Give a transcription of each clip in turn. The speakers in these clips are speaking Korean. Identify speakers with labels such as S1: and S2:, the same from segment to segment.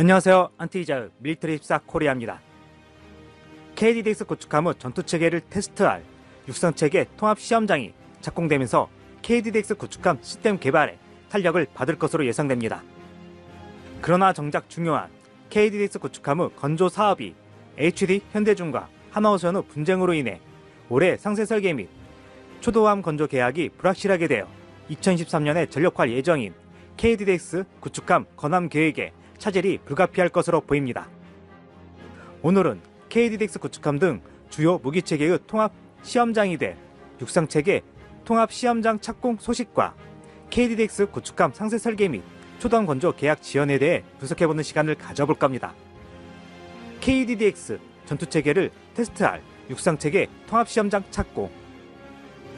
S1: 안녕하세요. 안티자의 밀리터리 입사 코리아입니다. KDDX 구축함 후 전투체계를 테스트할 육상체계 통합시험장이 착공되면서 KDDX 구축함 시스템 개발에 탄력을 받을 것으로 예상됩니다. 그러나 정작 중요한 KDDX 구축함 후 건조 사업이 HD 현대중과 하나오션의 분쟁으로 인해 올해 상세 설계 및 초도함 건조 계약이 불확실하게 되어 2023년에 전력화 예정인 KDDX 구축함 건함 계획에 차질이 불가피할 것으로 보입니다. 오늘은 KDDX 구축함 등 주요 무기체계의 통합 시험장이 될 육상체계 통합 시험장 착공 소식과 KDDX 구축함 상세 설계 및 초도함 건조 계약 지연에 대해 분석해보는 시간을 가져볼 겁니다. KDDX 전투체계를 테스트할 육상체계 통합 시험장 착공.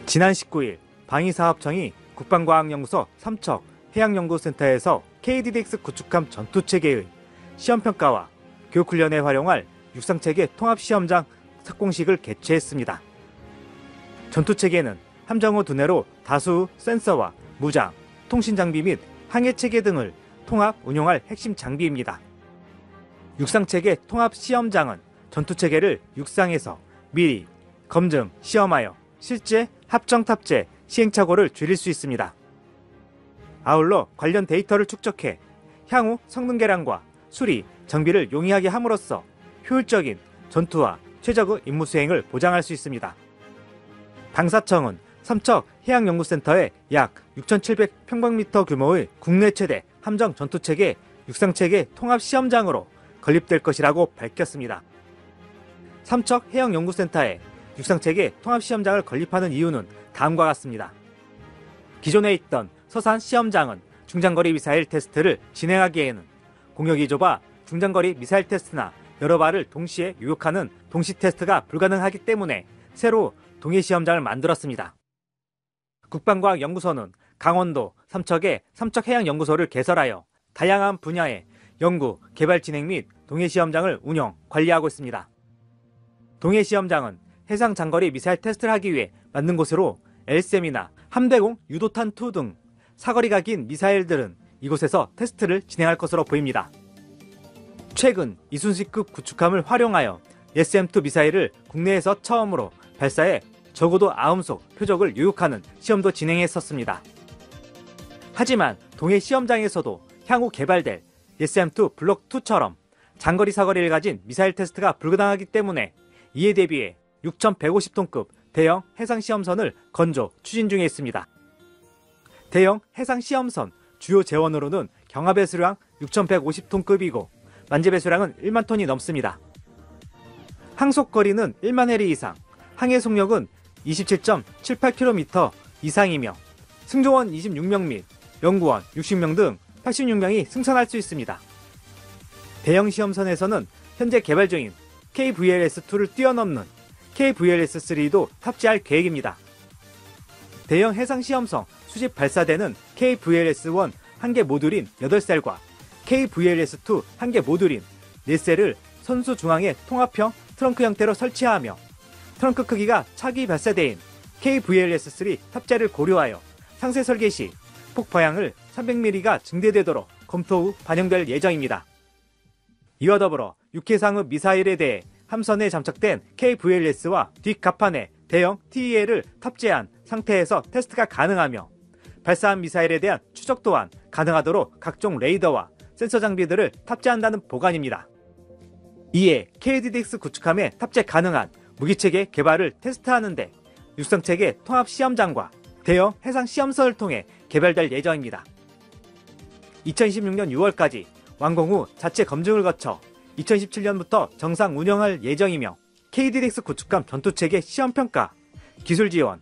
S1: 지난 19일 방위사업청이 국방과학연구소 삼척 해양연구센터에서 KDDX 구축함 전투체계의 시험평가와 교육훈련에 활용할 육상체계 통합시험장 착공식을 개최했습니다. 전투체계는 함정호 두뇌로 다수 센서와 무장, 통신장비 및 항해체계 등을 통합 운용할 핵심 장비입니다. 육상체계 통합시험장은 전투체계를 육상에서 미리 검증, 시험하여 실제 합정 탑재, 시행착오를 줄일 수 있습니다. 아울러 관련 데이터를 축적해 향후 성능 개량과 수리, 정비를 용이하게 함으로써 효율적인 전투와 최적의 임무 수행을 보장할 수 있습니다. 방사청은 삼척 해양연구센터에 약 6,700평방미터 규모의 국내 최대 함정 전투체계 육상체계 통합시험장으로 건립될 것이라고 밝혔습니다. 삼척 해양연구센터에 육상체계 통합시험장을 건립하는 이유는 다음과 같습니다. 기존에 있던 서산 시험장은 중장거리 미사일 테스트를 진행하기에는 공역이 좁아 중장거리 미사일 테스트나 여러 발을 동시에 유혹하는 동시 테스트가 불가능하기 때문에 새로 동해시험장을 만들었습니다. 국방과학연구소는 강원도 삼척에 삼척해양연구소를 개설하여 다양한 분야의 연구, 개발 진행 및 동해시험장을 운영, 관리하고 있습니다. 동해시험장은 해상 장거리 미사일 테스트를 하기 위해 만든 곳으로 LSM이나 함대공 유도탄2 등 사거리가 긴 미사일들은 이곳에서 테스트를 진행할 것으로 보입니다. 최근 이순신급 구축함을 활용하여 SM-2 미사일을 국내에서 처음으로 발사해 적어도 9속 표적을 유혹하는 시험도 진행했었습니다. 하지만 동해 시험장에서도 향후 개발될 SM-2 블록2처럼 장거리 사거리를 가진 미사일 테스트가 불가능하기 때문에 이에 대비해 6,150톤급 대형 해상시험선을 건조 추진 중에 있습니다. 대형 해상시험선 주요 재원으로는 경하배수량 6,150톤급이고 만재배수량은 1만 톤이 넘습니다. 항속거리는 1만 해리 이상, 항해속력은 27.78km 이상이며 승조원 26명 및 연구원 60명 등 86명이 승선할 수 있습니다. 대형 시험선에서는 현재 개발 중인 KVLS-2를 뛰어넘는 KVLS-3도 탑재할 계획입니다. 대형 해상시험선 수직 발사대는 KVLS-1 1개 모듈인 8셀과 KVLS-2 1개 모듈인 4셀을 선수 중앙에 통합형 트렁크 형태로 설치하며 트렁크 크기가 차기 발사대인 KVLS-3 탑재를 고려하여 상세 설계 시 폭파량을 300mm가 증대되도록 검토 후 반영될 예정입니다. 이와 더불어 육해상의 미사일에 대해 함선에 장착된 KVLS와 뒷갑판에 대형 TEL을 탑재한 상태에서 테스트가 가능하며 발사한 미사일에 대한 추적 또한 가능하도록 각종 레이더와 센서 장비들을 탑재한다는 보관입니다. 이에 KDDX 구축함에 탑재 가능한 무기체계 개발을 테스트하는데 육상체계 통합시험장과 대형 해상시험선을 통해 개발될 예정입니다. 2026년 6월까지 완공 후 자체 검증을 거쳐 2017년부터 정상 운영할 예정이며 KDDX 구축함 전투체계 시험평가, 기술지원,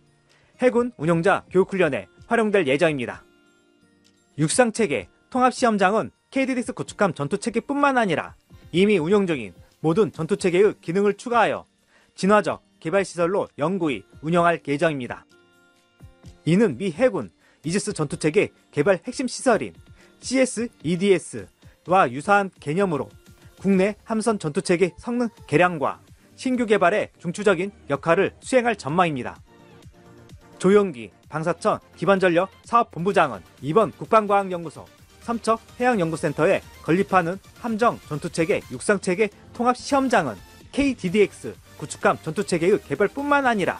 S1: 해군 운용자 교육훈련에 활용될 예정입니다. 육상체계 통합시험장은 KDDX 구축함 전투체계뿐만 아니라 이미 운영 중인 모든 전투체계의 기능을 추가하여 진화적 개발시설로 영구히 운영할 예정입니다. 이는 미 해군 이지스 전투체계 개발 핵심 시설인 CS-EDS와 유사한 개념으로 국내 함선 전투체계 성능 개량과 신규 개발에 중추적인 역할을 수행할 전망입니다. 조영기 방사청 기반전력 사업본부장은 이번 국방과학연구소 삼척 해양연구센터에 건립하는 함정 전투체계 육상체계 통합시험장은 KDDX 구축함 전투체계의 개발뿐만 아니라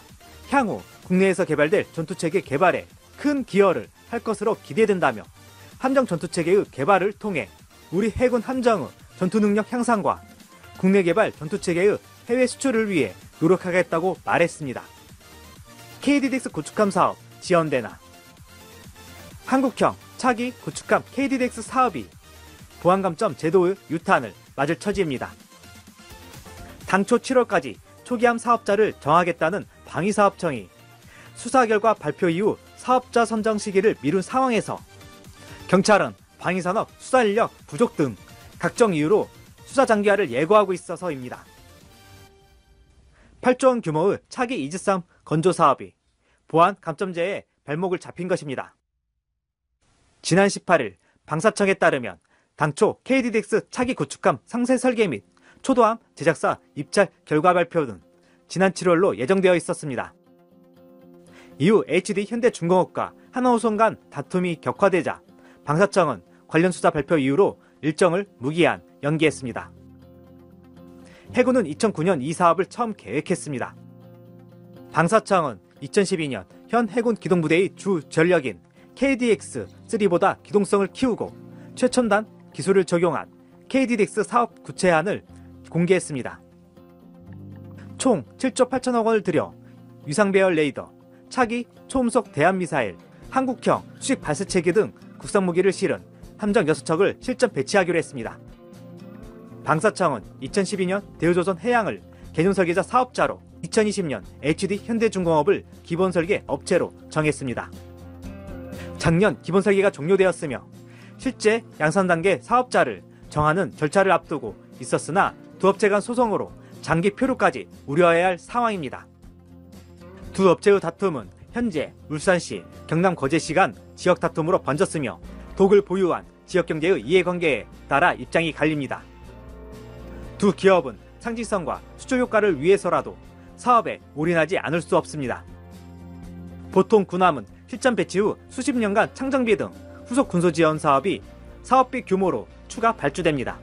S1: 향후 국내에서 개발될 전투체계 개발에 큰 기여를 할 것으로 기대된다며 함정 전투체계의 개발을 통해 우리 해군 함정의 전투능력 향상과 국내 개발 전투체계의 해외 수출을 위해 노력하겠다고 말했습니다. KDDX 구축함 사업 지연되나? 한국형 차기 구축함 KDDX 사업이 보안감점 제도의 유탄을 맞을 처지입니다. 당초 7월까지 초기함 사업자를 정하겠다는 방위사업청이 수사 결과 발표 이후 사업자 선정 시기를 미룬 상황에서 경찰은 방위산업 수사인력 부족 등 각종 이유로 수사 장기화를 예고하고 있어서입니다. 8조 원 규모의 차기 이지스 건조 사업이 보안 감점제에 발목을 잡힌 것입니다. 지난 18일 방사청에 따르면 당초 KDDX 차기 구축함 상세 설계 및 초도함 제작사 입찰 결과 발표 등 지난 7월로 예정되어 있었습니다. 이후 HD 현대중공업과 하나호송 간 다툼이 격화되자 방사청은 관련 수사 발표 이후로 일정을 무기한 연기했습니다. 해군은 2009년 이 사업을 처음 계획했습니다. 방사청은 2012년 현 해군 기동부대의 주 전력인 KDX-3보다 기동성을 키우고 최첨단 기술을 적용한 KDDX 사업 구체안을 공개했습니다. 총 7조 8천억 원을 들여 위상배열 레이더, 차기 초음속 대함미사일, 한국형 수직 발사체계 등 국산 무기를 실은 함정 6척을 실전 배치하기로 했습니다. 방사청은 2012년 대우조선 해양을 개념 설계자 사업자로 2020년 HD 현대중공업을 기본 설계 업체로 정했습니다. 작년 기본 설계가 종료되었으며 실제 양산 단계 사업자를 정하는 절차를 앞두고 있었으나 두 업체 간 소송으로 장기 표류까지 우려해야 할 상황입니다. 두 업체의 다툼은 현재 울산시, 경남 거제시 간 지역 다툼으로 번졌으며 독을 보유한 지역경제의 이해관계에 따라 입장이 갈립니다. 두 기업은 상징성과 수출 효과를 위해서라도 사업에 올인하지 않을 수 없습니다. 보통 군함은 실전 배치 후 수십 년간 창정비 등 후속 군소 지원 사업이 사업비 규모로 추가 발주됩니다.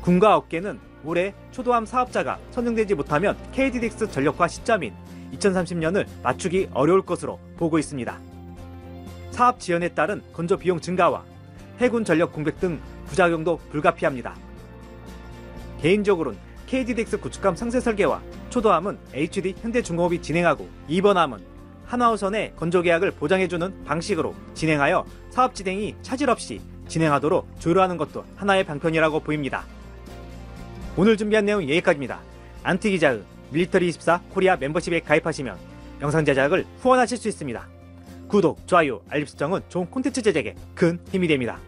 S1: 군과 업계는 올해 초도함 사업자가 선정되지 못하면 KDDX 전력화 시점인 2030년을 맞추기 어려울 것으로 보고 있습니다. 사업 지연에 따른 건조 비용 증가와 해군 전력 공백 등 부작용도 불가피합니다. 개인적으로는 KDDX 구축함 상세 설계와 초도함은 HD 현대중공업이 진행하고 2번 함은 하나호선의 건조 계약을 보장해주는 방식으로 진행하여 사업 진행이 차질 없이 진행하도록 조율하는 것도 하나의 방편이라고 보입니다. 오늘 준비한 내용 여기까지입니다. 안티기자의 밀리터리24 코리아 멤버십에 가입하시면 영상 제작을 후원하실 수 있습니다. 구독, 좋아요, 알림 설정은 좋은 콘텐츠 제작에 큰 힘이 됩니다.